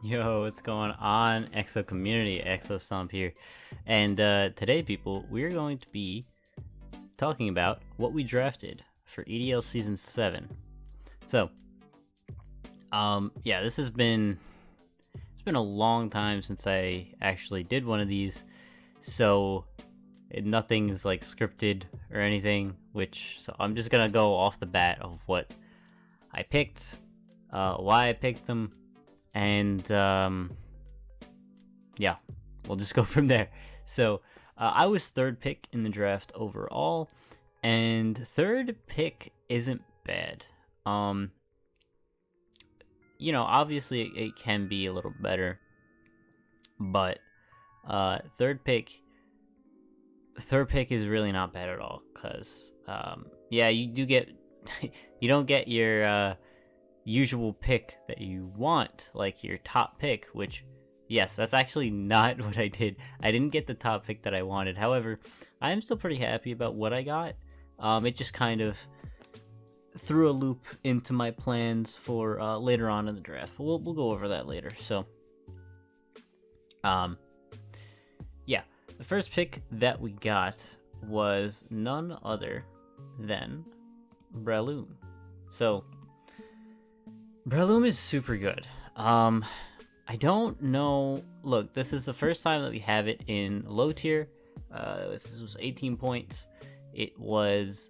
Yo, what's going on, Exo community? Exo Stomp here, and today, people, we're going to be talking about what we drafted for EDL Season 7. So, yeah, it's been a long time since I actually did one of these, so nothing's like scripted or anything. So I'm just gonna go off the bat of what I picked, why I picked them. And yeah, we'll just go from there. So I was third pick in the draft overall, and third pick isn't bad. Obviously it can be a little better, but third pick is really not bad at all. Cause yeah, you do get you don't get your usual pick that you want, like your top pick, which, yes, that's actually not what I did. I didn't get the top pick that I wanted. However, I am still pretty happy about what I got. It just kind of threw a loop into my plans for later on in the draft. We'll go over that later. So, yeah, the first pick that we got was none other than Brellum. So, Brellum is super good. I don't know. Look, this is the first time that we have it in low tier. This was 18 points. It was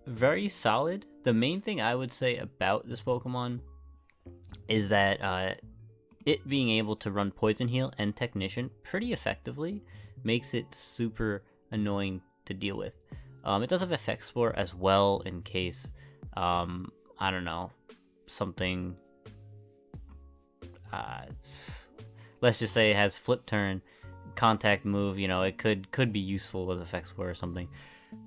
very solid. The main thing I would say about this Pokemon is that it being able to run Poison Heal and Technician pretty effectively makes it super annoying to deal with. It does have Effect Spore as well in case, I don't know, something, let's just say it has Flip Turn, Contact Move, it could be useful with Effect Spore or something.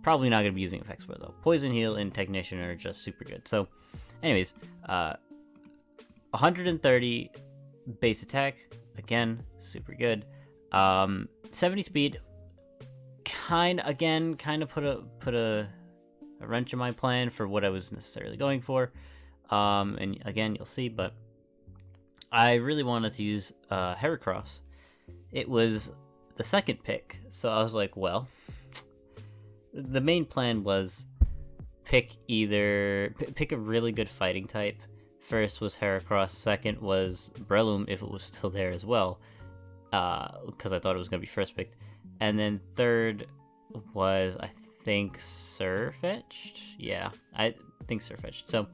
Probably not going to be using Effect Spore though. Poison Heal and Technician are just super good. So, anyways, 130 base attack, again, super good. 70 speed, kind of put a wrench in my plan for what I was necessarily going for. And again, you'll see, but I really wanted to use Heracross. It was the second pick, so I was like, well, the main plan was pick a really good fighting type. First was Heracross, second was Brellum if it was still there as well, because I thought it was going to be first picked. And then third was, I think, Surfetched? Yeah, I think Surfetched. So,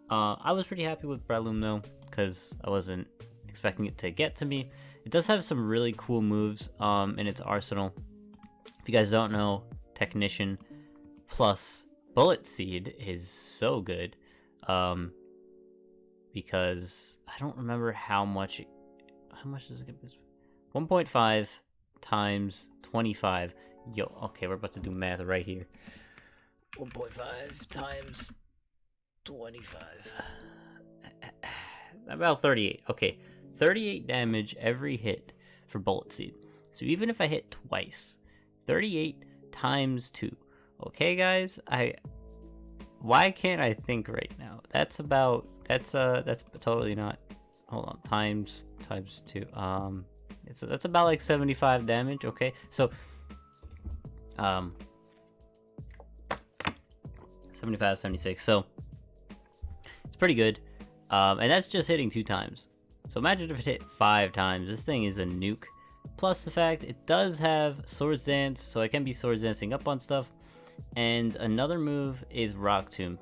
I was pretty happy with Brellum, though, because I wasn't expecting it to get to me. It does have some really cool moves in its arsenal. If you guys don't know, Technician plus Bullet Seed is so good. Because I don't remember how much does it get? 1.5 times 25. Yo, okay, we're about to do math right here. 1.5 times 25. About 38. Okay, 38 damage every hit for Bullet Seed. So even if I hit twice, 38 times 2. Okay, guys, why can't I think right now? That's totally not. Hold on, times 2. That's about like 75 damage. Okay, so 75, 76. So it's pretty good. And that's just hitting 2 times. So imagine if it hit 5 times. This thing is a nuke. Plus the fact it does have Swords Dance, so I can be Swords Dancing up on stuff. And another move is Rock Tomb.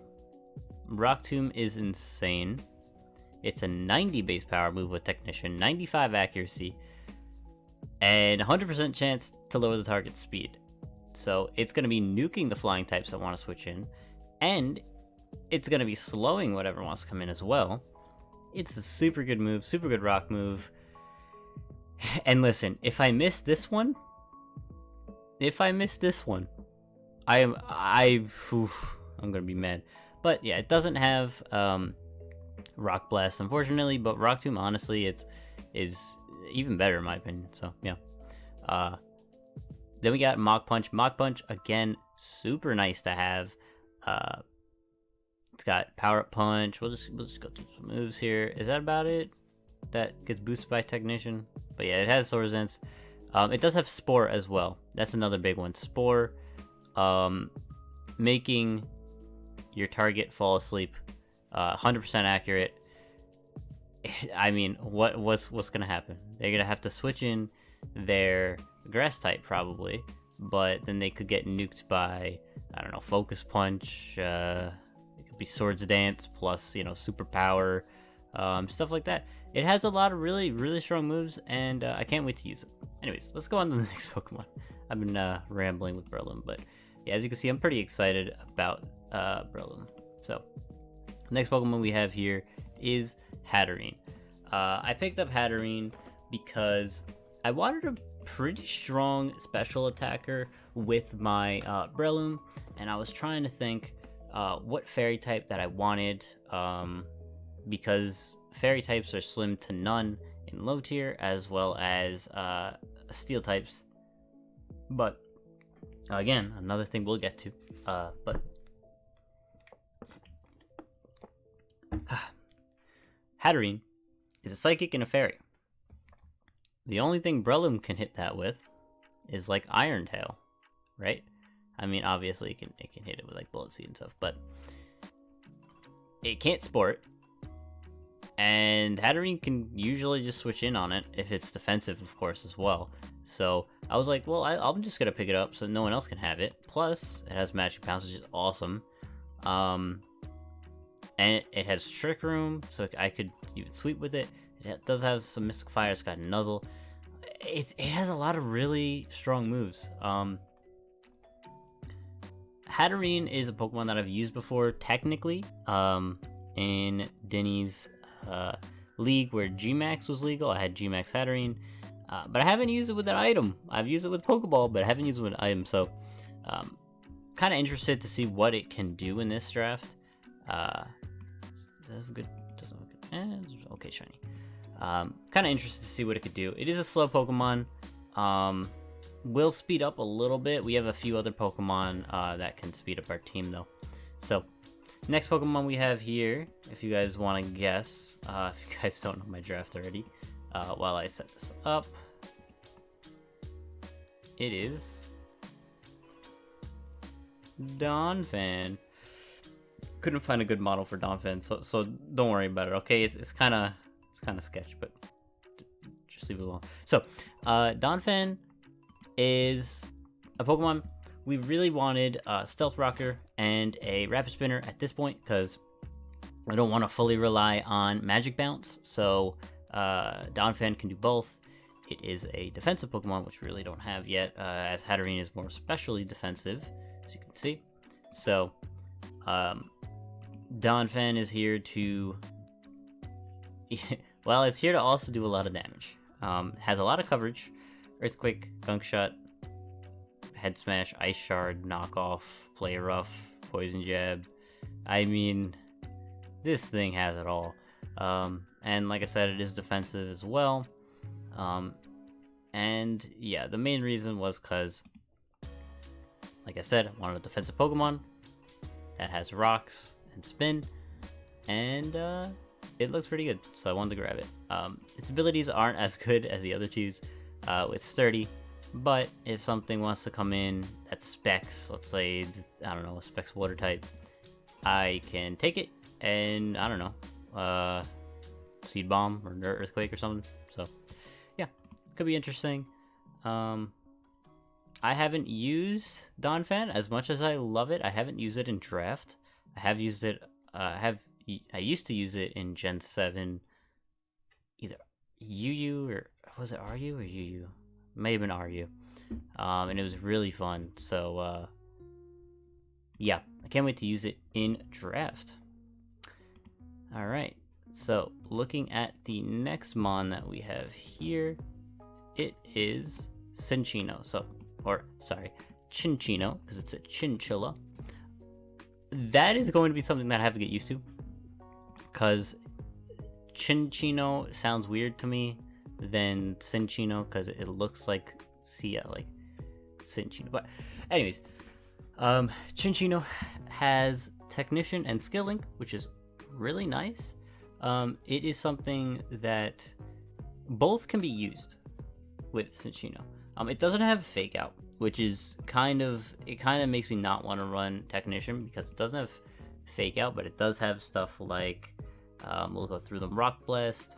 Rock Tomb is insane. It's a 90 base power move with Technician, 95 accuracy, and 100% chance to lower the target's speed. So it's going to be nuking the flying types that want to switch in, and it's going to be slowing whatever wants to come in as well. It's a super good move, super good rock move. And listen, if I miss this one, I'm gonna be mad. But yeah, it doesn't have Rock Blast, unfortunately, but Rock Tomb, honestly, is even better in my opinion. So yeah. Then we got Mach Punch. Mach Punch, again, super nice to have. It's got Power Up Punch. We'll just go through some moves here. Is that about it? That gets boosted by Technician. But yeah, it has Sword Resistance. It does have Spore as well. That's another big one. Spore, making your target fall asleep. 100% accurate. I mean, what's gonna happen? They're gonna have to switch in their Grass type probably, but then they could get nuked by, I don't know, Focus Punch. It could be Swords Dance plus, you know, Superpower, stuff like that. It has a lot of really strong moves, and I can't wait to use it. Anyways, let's go on to the next Pokemon. I've been rambling with Brellum, but yeah, as you can see, I'm pretty excited about Brellum. So, next Pokemon we have here is Hatterine. I picked up Hatterine because I wanted a pretty strong special attacker with my Brellum, and I was trying to think what fairy type that I wanted, because fairy types are slim to none in low tier, as well as steel types. But again, another thing we'll get to. But Hatterine is a psychic and a fairy. The only thing Brellum can hit that with is like Iron Tail, right? I mean, obviously it can hit it with like Bullet Seed and stuff, but it can't Sport. And Hatterine can usually just switch in on it if it's defensive, of course, as well. So I was like, well, I'm just gonna pick it up so no one else can have it. Plus, it has Magic Bounce, which is awesome. And it has Trick Room, so I could even sweep with it. It does have some Mystic Fire. It's got Nuzzle. It has a lot of really strong moves. Hatterine is a Pokemon that I've used before, technically, in Denny's league where Gmax was legal. I had Gmax Hatterine, but I haven't used it with an item. I've used it with Pokeball, but I haven't used it with an item. So, kind of interested to see what it can do in this draft. That's good. Doesn't look good. Okay, shiny. Kind of interested to see what it could do. It is a slow Pokemon. Will speed up a little bit. We have a few other Pokemon that can speed up our team though. So, next Pokemon we have here, if you guys want to guess, if you guys don't know my draft already, while I set this up, it is Donfan. Couldn't find a good model for Donphan, so don't worry about it. Okay, it's kind of sketch, but just leave it alone. So, Donphan is a Pokemon we really wanted Stealth Rocker and a Rapid Spinner at this point because I don't want to fully rely on Magic Bounce. So, Donphan can do both. It is a defensive Pokemon, which we really don't have yet, as Hatterine is more especially defensive, as you can see. So, Donphan is here to, well, it's here to also do a lot of damage. Has a lot of coverage: Earthquake, Gunk Shot, Head Smash, Ice Shard, Knockoff, Play Rough, Poison Jab. I mean, this thing has it all. And like I said, it is defensive as well. And yeah, the main reason was because, like I said, I wanted a defensive Pokemon that has rocks and spin, and it looks pretty good, so I wanted to grab it. Its abilities aren't as good as the other twos. It's sturdy, but if something wants to come in that specs, let's say, I don't know, a specs water type, I can take it and, I don't know, Seed Bomb or Earthquake or something. So yeah, could be interesting. I haven't used Donphan as much as I love it. I haven't used it in draft. I have used it. I used to use it in Gen 7, either UU or was it RU or UU? May have been RU. And it was really fun. So yeah, I can't wait to use it in draft. All right. So looking at the next mon that we have here, it is Chinchino. Chinchino, because it's a chinchilla. That is going to be something that I have to get used to, because Chinchino sounds weird to me than Chinchino, because it looks like Chinchino. But anyways, Chinchino has Technician and Skill Link, which is really nice. It is something that both can be used with Chinchino. It doesn't have Fake Out, which is kind of makes me not want to run Technician because it doesn't have Fake Out, but it does have stuff like, we'll go through them, Rock Blast.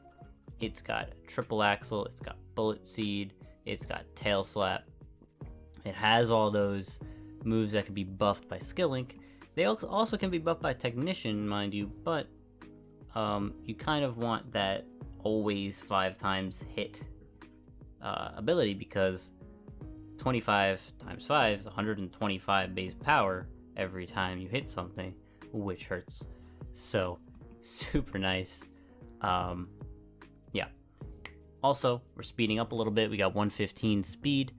It's got Triple Axle, it's got Bullet Seed, it's got Tail Slap. It has all those moves that can be buffed by Skill Link. They also can be buffed by Technician, mind you, but you kind of want that always 5 times hit ability, because 25 times 5 is 125 base power every time you hit something, which hurts. So, super nice. Yeah. Also, we're speeding up a little bit. We got 115 speed.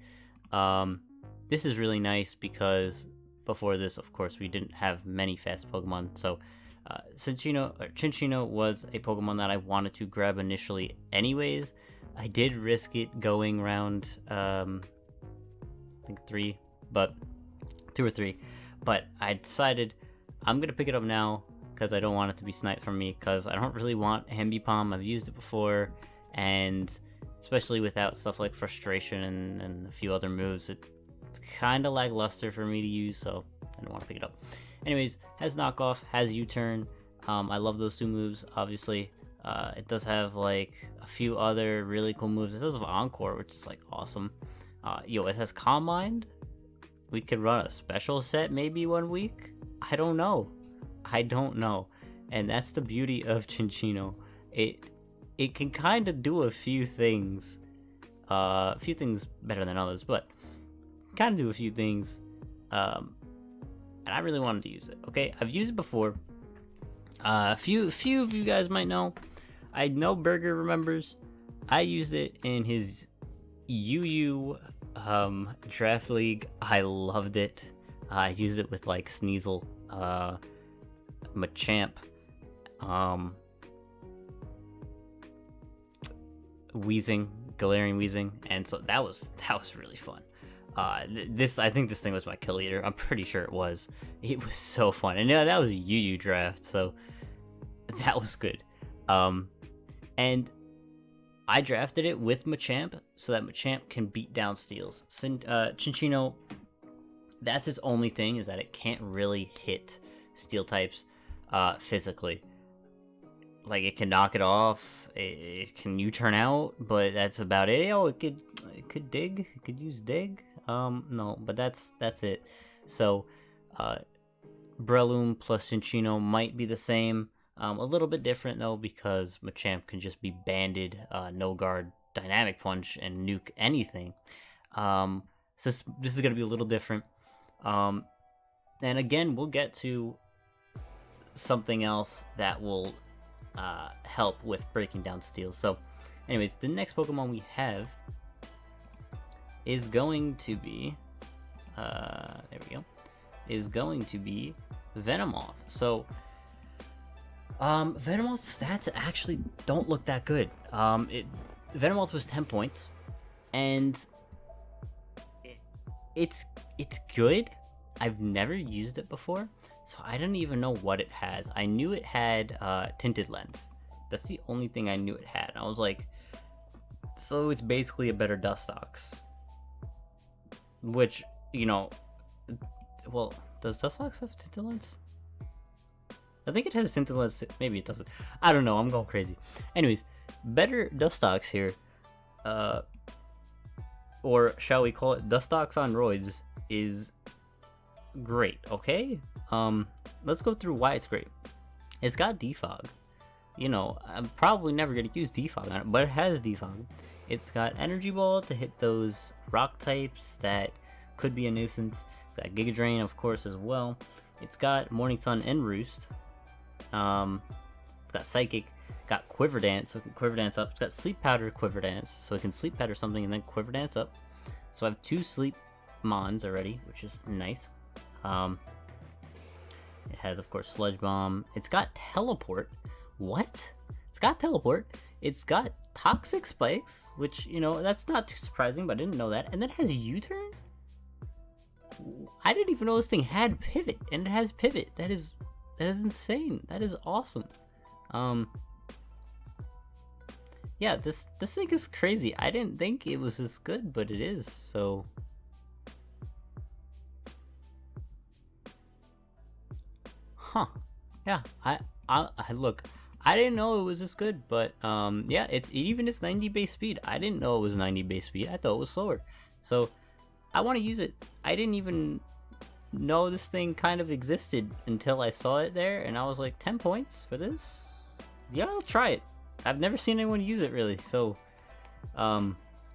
This is really nice because before this, of course, we didn't have many fast Pokemon. So, Chinchino was a Pokemon that I wanted to grab initially anyways. I did risk it going round, I think 2 or 3. But I decided I'm going to pick it up now because I don't want it to be sniped from me, because I don't really want Ambipom. I've used it before, and especially without stuff like Frustration and a few other moves, it's kind of lackluster for me to use, so I don't want to pick it up. Anyways, has Knockoff, has U-Turn. I love those 2 moves, obviously. It does have like a few other really cool moves. It does have Encore, which is like awesome. It has Calm Mind. We could run a special set maybe one week. I don't know. And that's the beauty of Chinchino. It can kind of do a few things better than others, but kind of do a few things. And I really wanted to use it. Okay, I've used it before. A few of you guys might know. I know Burger remembers. I used it in his UU draft league. I loved it. I used it with like Sneasel, Machamp, Galarian Weezing, and so that was really fun. I think this thing was my kill leader. I'm pretty sure it was. It was so fun, and yeah, that was a UU draft, so that was good. And I drafted it with Machamp so that Machamp can beat down Steels. Chinchino, that's its only thing, is that it can't really hit Steel types physically. Like, it can knock it off, it can U-turn out, but that's about it. Oh, it could dig, it could use dig. No, but that's it. So, Brellum plus Chinchino might be the same. A little bit different though, because Machamp can just be banded, no guard, dynamic punch, and nuke anything. So this is gonna be a little different. And again, we'll get to something else that will help with breaking down steals. So, anyways, the next Pokemon we have is going to be Venomoth. So Venomoth's stats actually don't look that good. Venomoth was 10 points, and it's good. I've never used it before, so I didn't even know what it has. I knew it had Tinted Lens. That's the only thing I knew it had. And I was like, so it's basically a better Dustox. Which, well, does Dustox have Tinted Lens? I think it has Tinted Lens. Maybe it doesn't. I don't know. I'm going crazy. Anyways, better Dustox here. Or shall we call it Dustox on roids, is great, okay? Let's go through why it's great. It's got Defog. I'm probably never going to use Defog on it, but it has Defog. It's got Energy Ball to hit those rock types that could be a nuisance. It's got Giga Drain, of course, as well. It's got Morning Sun and Roost. It's got Psychic, got Quiver Dance, so it can Quiver Dance up. It's got Sleep Powder, Quiver Dance, so it can Sleep Powder something and then Quiver Dance up. So I have 2 Sleep Mons already, which is nice. It has, of course, Sludge Bomb. It's got Teleport. What? It's got Teleport. It's got Toxic Spikes, which, that's not too surprising, but I didn't know that. And then it has U-Turn? I didn't even know this thing had Pivot, and it has Pivot. That is That is insane. That is awesome. Yeah, this thing is crazy. I didn't think it was this good, but it is. So yeah, I look, I didn't know it was this good, but yeah, it even is 90 base speed. I didn't know it was 90 base speed. I thought it was slower. So I want to use it. I didn't even know this thing kind of existed until I saw it there, and I was like, 10 points for this? Yeah, I'll try it. I've never seen anyone use it really, so or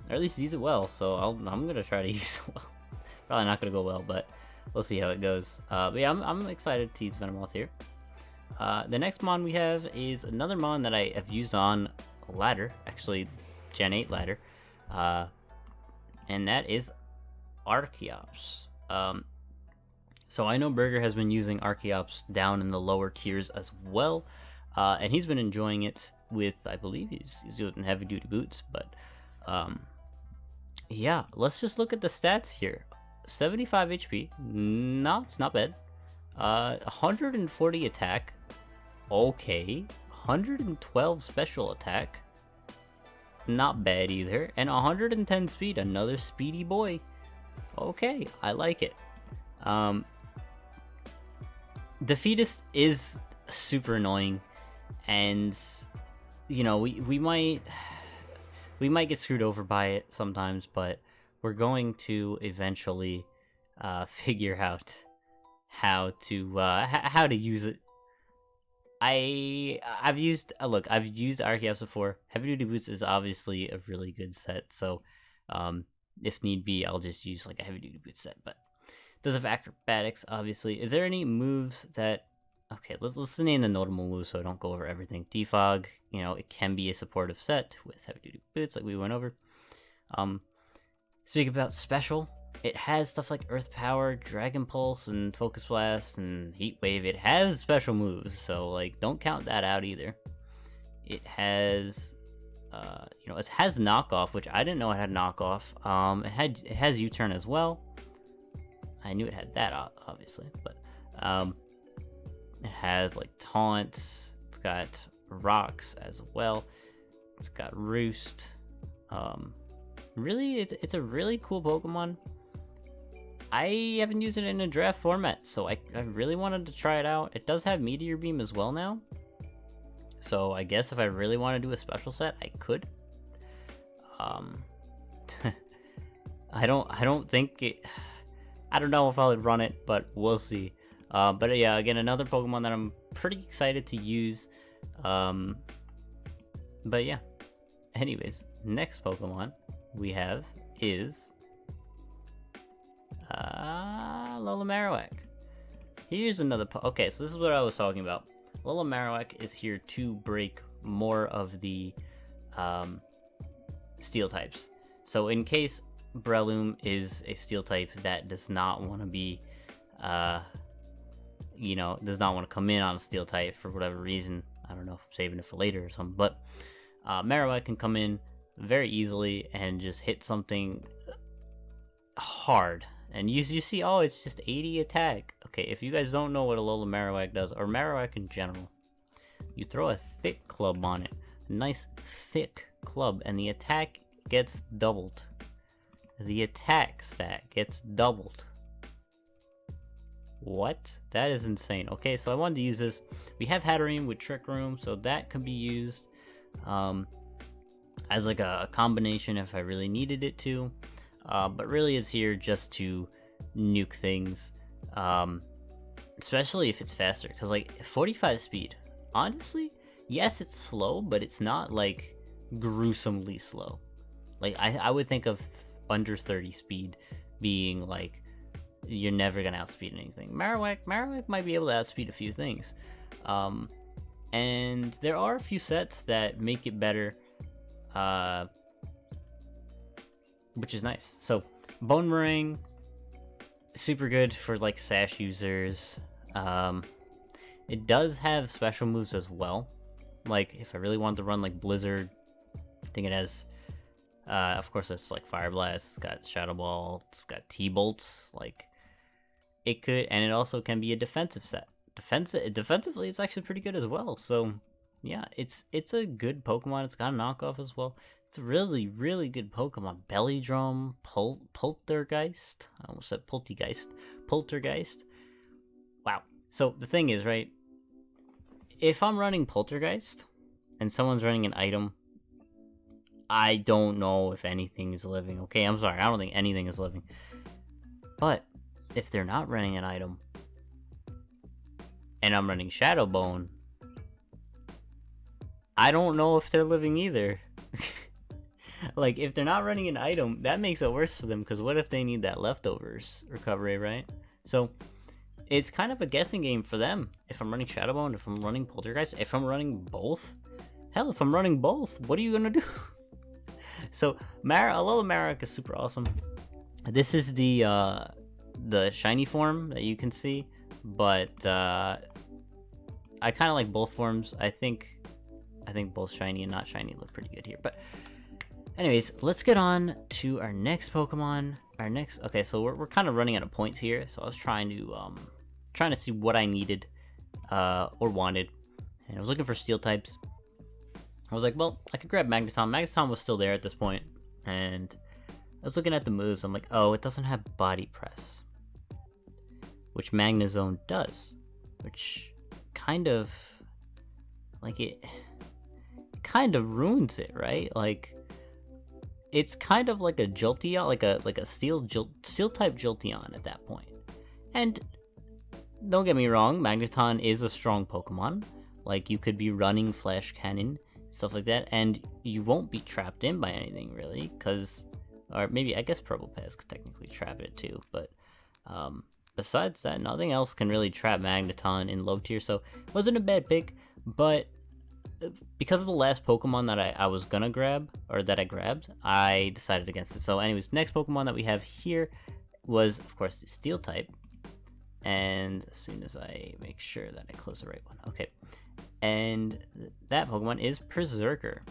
at least use it well. So I'm gonna try to use it well. Probably not gonna go well, but we'll see how it goes. But yeah, I'm excited to use Venomoth here. The next mon we have is another mon that I have used on ladder, actually Gen 8 ladder, and that is Archaeops. So I know Berger has been using Archaeops down in the lower tiers as well, and he's been enjoying it with, I believe he's doing heavy duty boots, but yeah, let's just look at the stats here. 75 HP, no, it's not bad. 140 attack, okay. 112 special attack, not bad either. And 110 speed, another speedy boy. Okay, I like it. Defeatist is super annoying, and you know, we might get screwed over by it sometimes, but we're going to eventually figure out how to use it. I've used Archaeops before. Heavy duty boots is obviously a really good set, so if need be, I'll just use like a heavy duty boot set. But it does have acrobatics, obviously. Is there any moves that? Okay, let's name the notable moves so I don't go over everything. Defog, you know, it can be a supportive set with heavy duty boots like we went over. Speaking about special, it has stuff like Earth Power, Dragon Pulse, and Focus Blast, and Heat Wave. It has special moves, so like don't count that out either. It has, you know, it has knockoff, which I didn't know it had knockoff. It has U-turn as well. I knew it had that obviously, but it has like taunts. It's got rocks as well. It's got roost. Really, it's a really cool Pokemon. I haven't used it in a draft format, so I really wanted to try it out. It does have Meteor Beam as well now, so I guess if I really want to do a special set, I could. I don't think it. I don't know if I would run it, but we'll see. But yeah, again, another Pokemon that I'm pretty excited to use. But yeah. Anyways, next Pokemon we have is Lola Marowak. Here's another okay, so this is what I was talking about. Lola Marowak is here to break more of the steel types. So in case Brellum is a steel type that does not want to be you know, does not want to come in on a steel type for whatever reason. I don't know if I'm saving it for later or something, but Marowak can come in very easily and just hit something hard. And you see, oh, it's just 80 attack. Okay, if you guys don't know what a Lola Marowak does, or Marowak in general, you throw a thick club on it. A nice thick club, and the attack gets doubled. The attack stat gets doubled. What? That is insane. Okay, so I wanted to use this. We have Hatterine with Trick Room, so that could be used as like a combination if I really needed it to. But really it's here just to nuke things, especially if it's faster, because like 45 speed, honestly, yes, it's slow, but it's not like gruesomely slow. Like I would think of under 30 speed being like you're never gonna outspeed anything. Marowak might be able to outspeed a few things, and there are a few sets that make it better, which is nice. So Bone Meringue, super good for like sash users. It does have special moves as well. Like if I really wanted to run like Blizzard, I think it has. Of course, it's like Fire Blast. It's got Shadow Ball. It's got T-Bolt. Like it could, and it also can be a defensive set. defensively, it's actually pretty good as well. So yeah, it's a good Pokemon. It's got a knockoff as well. It's a really, really good Pokemon. Bellydrum, Poltergeist. I almost said Poltergeist. Wow. So the thing is, right? If I'm running Poltergeist and someone's running an item, I don't know if anything is living. Okay, I'm sorry. I don't think anything is living. But if they're not running an item and I'm running Shadow Bone, I don't know if they're living either. Like, if they're not running an item, that makes it worse for them, because what if they need that leftovers recovery, right? So it's kind of a guessing game for them. If I'm running Shadow Bone, if I'm running Poltergeist, if I'm running both, hell, if I'm running both, what are you gonna do? So Alola Marowak is super awesome. This is the shiny form that you can see, but I kind of like both forms. I think both shiny and not shiny look pretty good here. But anyways, let's get on to our next Pokemon. Okay, so we're kind of running out of points here. So I was trying to see what I needed or wanted, and I was looking for steel types. I was like, well, I could grab Magneton. Magneton was still there at this point, and I was looking at the moves. I'm like, oh, it doesn't have Body Press, which Magnezone does, which kind of like it kind of ruins it, right? Like, it's kind of like a Jolteon, like a steel type Jolteon at that point. And don't get me wrong, Magneton is a strong Pokemon. Like, you could be running Flash Cannon, stuff like that, and you won't be trapped in by anything really, because, or maybe, I guess Probopass could technically trap it too, but besides that, nothing else can really trap Magneton in low tier. So it wasn't a bad pick, but because of the last Pokemon that I was gonna grab, or that I grabbed, I decided against it. So anyways, next Pokemon that we have here was, of course, the Steel type. And as soon as I make sure that I close the right one, okay. And that Pokemon is Berserker.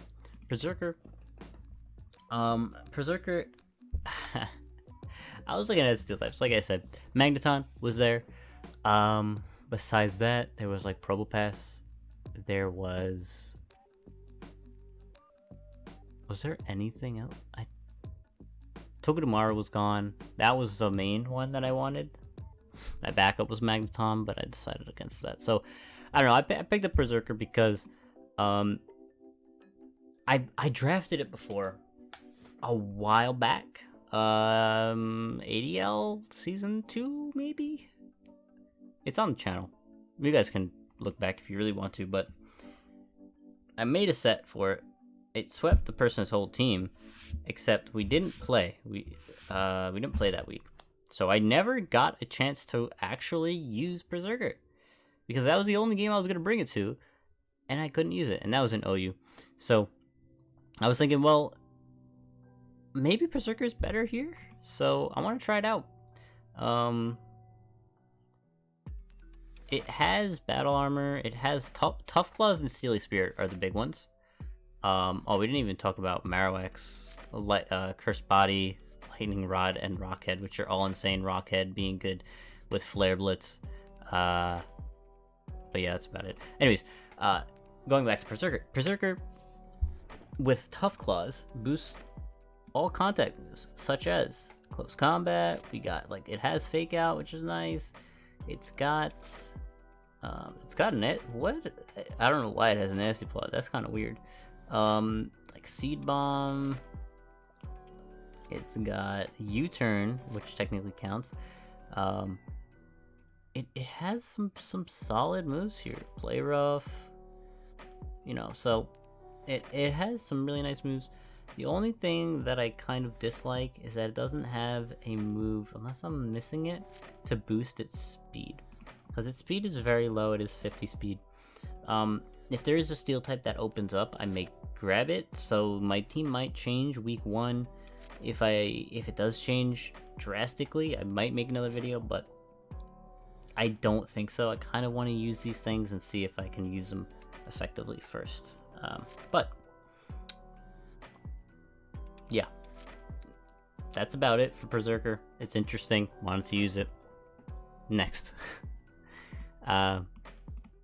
Berserker. I was looking at Steel types. Like I said, Magneton was there. Besides that, there was like Probopass. There was there anything else? Togedemaru was gone. That was the main one that I wanted. My backup was Magneton, but I decided against that. So I don't know. I picked up Berserker because I drafted it before a while back. ADL season 2 maybe. It's on the channel. You guys can look back if you really want to, but I made a set for it. It swept the person's whole team, except we didn't play. We didn't play that week, so I never got a chance to actually use Berserker, because that was the only game I was gonna bring it to, and I couldn't use it, and that was in OU. So I was thinking, well, maybe Berserker is better here, so I want to try it out. It has battle armor. It has tough claws and steely spirit are the big ones. Oh, we didn't even talk about Marowak's cursed body, lightning rod, and rockhead, which are all insane. Rockhead being good with flare blitz. But yeah, that's about it. Anyways, going back to Berserker. Berserker with tough claws boosts all contact moves, such as close combat. We got, like, it has fake out, which is nice. It's got an what? I don't know why it has an nasty plot. That's kind of weird. Like Seed Bomb. It's got U-turn, which technically counts. It has some solid moves here. Play rough. You know, so it has some really nice moves. The only thing that I kind of dislike is that it doesn't have a move, unless I'm missing it, to boost its speed. Because its speed is very low, it is 50 speed. If there is a steel type that opens up, I may grab it, so my team might change week 1. If it does change drastically, I might make another video, but I don't think so. I kind of want to use these things and see if I can use them effectively first. But yeah, that's about it for Berserker. It's interesting. Wanted to use it. Next.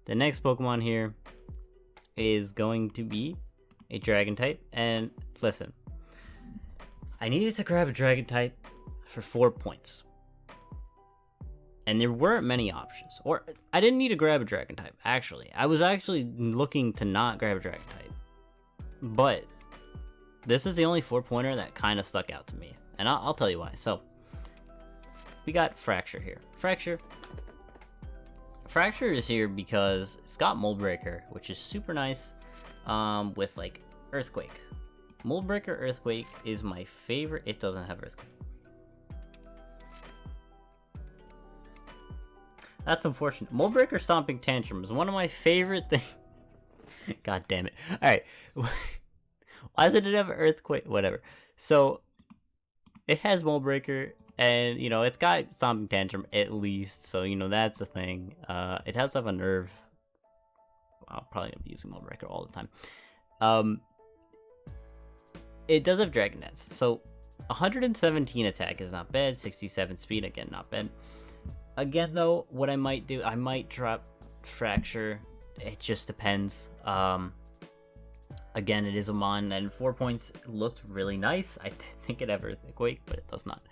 The next Pokemon here is going to be a Dragon type. And listen, I needed to grab a Dragon type for 4 points. And there weren't many options. Or, I didn't need to grab a Dragon type, actually. I was actually looking to not grab a Dragon type. But this is the only 4-pointer that kind of stuck out to me. And I'll tell you why. So, we got Fracture here. Fracture is here because it's got Mold Breaker, which is super nice, with like Earthquake. Mold Breaker Earthquake is my favorite. It doesn't have Earthquake. That's unfortunate. Mold Breaker Stomping Tantrum is one of my favorite things. God damn it. Alright. Why doesn't it have Earthquake? Whatever. So, it has Mold Breaker. And, you know, it's got Stomping Tantrum at least, so, you know, that's the thing. It has to have a Nerve. I'll probably be using Mold Breaker all the time. It does have Dragon Dance, so 117 attack is not bad, 67 speed, again, not bad. Again, though, what I might do, I might drop Fracture. It just depends. Again, it is a Mon, and 4 points looked really nice. I think it had Earthquake, but it does not.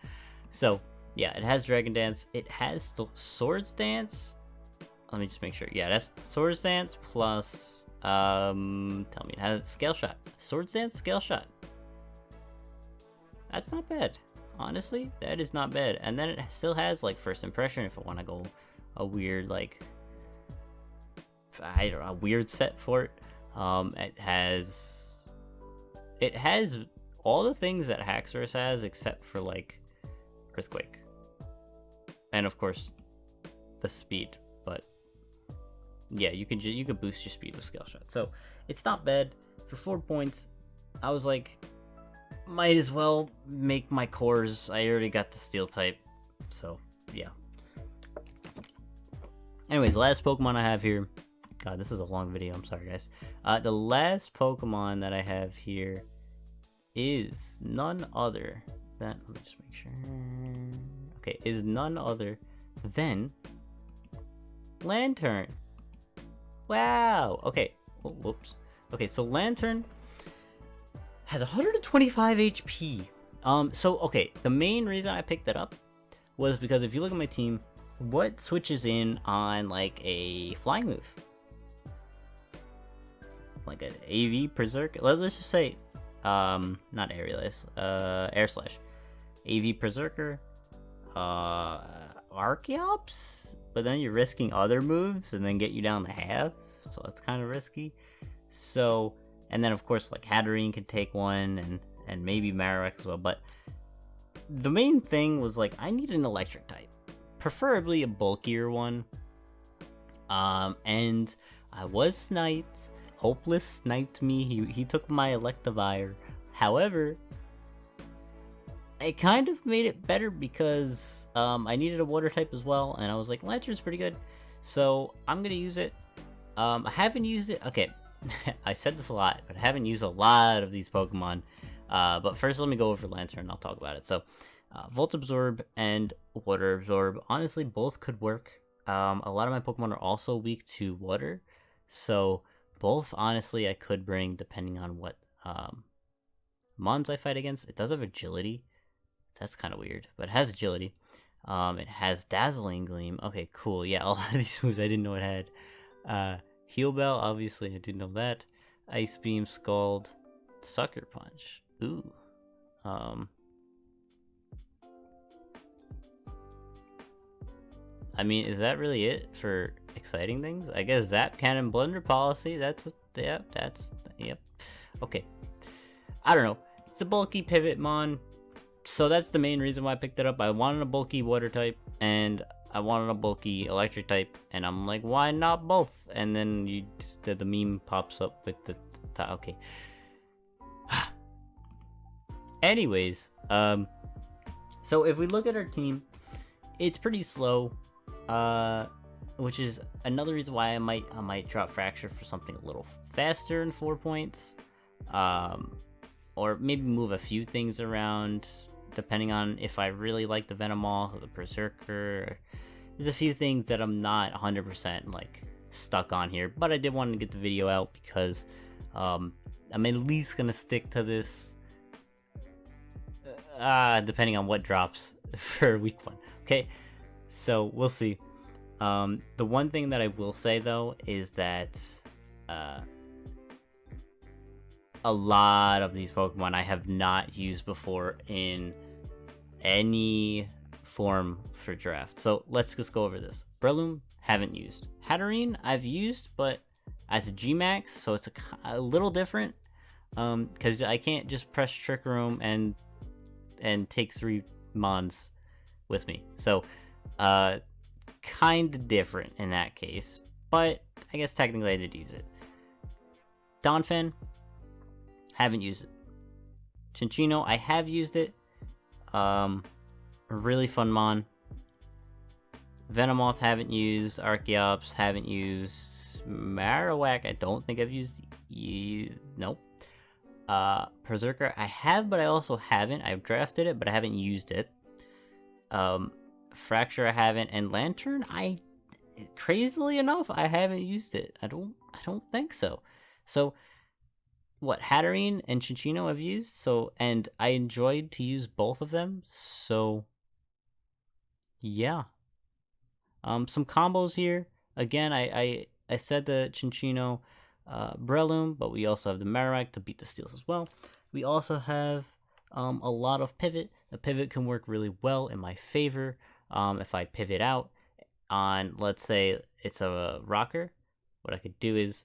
So, yeah, it has Dragon Dance. It has Swords Dance. Let me just make sure. Yeah, that's Swords Dance plus, tell me, it has Scale Shot. Swords Dance, Scale Shot. That's not bad. Honestly, that is not bad. And then it still has, like, First Impression if I want to go a weird, like, I don't know, a weird set for it. It has all the things that Haxorus has except for, like, Earthquake, and of course the speed. But yeah, you could boost your speed with Scale Shot, so it's not bad. For 4 points, I was like, might as well make my cores. I already got the Steel type, so yeah. Anyways, the last Pokemon I have here, god, this is a long video, I'm sorry guys. The last Pokemon that I have here is none other than, let me just make sure, okay, is none other than Lantern. Wow. Okay. Oh, whoops. Okay, so Lantern has 125 HP. So okay, the main reason I picked that up was because if you look at my team, what switches in on like a flying move? Like an AV Berserker. Let's just say, not Aerialist, Air Slash. AV Berserker, Archaeops, but then you're risking other moves and then get you down to half, so that's kind of risky. So, and then of course like Hatterine could take one, and maybe Marowak as well, but the main thing was like I need an electric type, preferably a bulkier one. And I was sniped. Hopeless sniped me. He took my Electivire. However, it kind of made it better because I needed a water type as well, and I was like, Lantern's pretty good, so I'm gonna use it. I haven't used it. Okay, I said this a lot, but I haven't used a lot of these Pokemon. But first, let me go over Lantern. I'll talk about it. So, Volt Absorb and Water Absorb. Honestly, both could work. A lot of my Pokemon are also weak to water, so both honestly I could bring depending on what Mons I fight against. It does have Agility. That's kind of weird, but it has Agility. It has Dazzling Gleam. Okay, cool. Yeah, a lot of these moves I didn't know it had. Heal Bell, obviously I didn't know that. Ice Beam, Scald, Sucker Punch. Ooh. I mean, is that really it for exciting things? I guess Zap Cannon Blunder Policy. Yep. Okay. I don't know. It's a bulky Pivot Mon. So that's the main reason why I picked it up. I wanted a bulky water type, and I wanted a bulky electric type, and I'm like, why not both? And then the meme pops up with the okay. Anyways, so if we look at our team, it's pretty slow, which is another reason why I might drop Fracture for something a little faster in 4 points, or maybe move a few things around depending on if I really like the Venomoth or the Berserker. There's a few things that I'm not 100% like stuck on here, but I did want to get the video out because I'm at least gonna stick to this, depending on what drops for week 1. Okay, so we'll see. The one thing that I will say though is that a lot of these Pokemon I have not used before in any form for draft. So let's just go over this. Brellum, haven't used. Hatterine, I've used, but as a Gmax, so it's a little different. Because I can't just press Trick Room and take 3 Mons with me. So, kind of different in that case. But I guess technically I did use it. Donfan, haven't used it. Chinchino, I have used it. Really fun Mon. Venomoth, haven't used. Archaeops, haven't used. Marowak, I don't think I've used. Nope. Berserker, I have, but I also haven't. I've drafted it, but I haven't used it. Fracture, I haven't. And Lantern, crazily enough, I haven't used it. I don't think so. So, what, Hatterine and Chinchino I've used, so, and I enjoyed to use both of them, so yeah. Some combos here. Again, I said the Chinchino Brellum, but we also have the Marowak to beat the steals as well. We also have a lot of pivot. The pivot can work really well in my favor. If I pivot out on, let's say it's a rocker, what I could do is,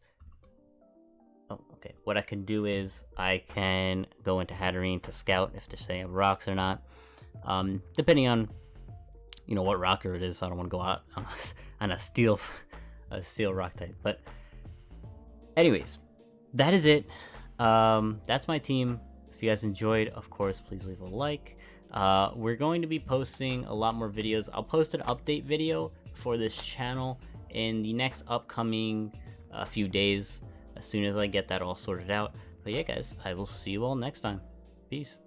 what I can do is I can go into Hatterine to scout if they're saying rocks or not. Depending on, what rocker it is. I don't want to go out on a steel rock type. But anyways, that is it. That's my team. If you guys enjoyed, of course, please leave a like. We're going to be posting a lot more videos. I'll post an update video for this channel in the next upcoming few days, as soon as I get that all sorted out. But yeah, guys, I will see you all next time. Peace.